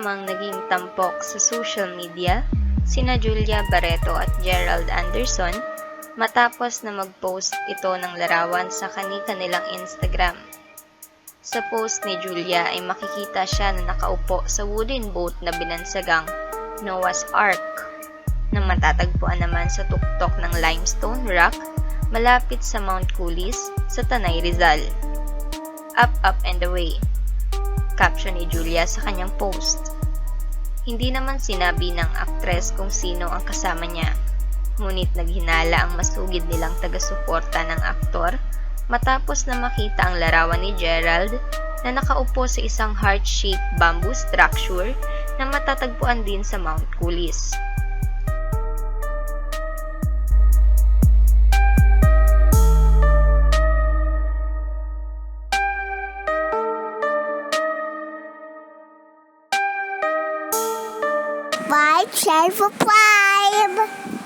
namang naging tampok sa social media sina Julia Barreto at Gerald Anderson matapos na mag-post ito ng larawan sa kani-kanilang Instagram. Sa post ni Julia ay makikita siya na nakaupo sa wooden boat na binansagang Noah's Ark na matatagpuan naman sa tuktok ng limestone rock malapit sa Mount Kulis sa Tanay Rizal. Up, up and away. Caption ni Julia sa kanyang post. Hindi naman sinabi ng aktres kung sino ang kasama niya, ngunit naghinala ang masugid nilang taga-suporta ng aktor matapos na makita ang larawan ni Gerald na nakaupo sa isang heart-shaped bamboo structure na matatagpuan din sa Mount Kulis. Share, subscribe!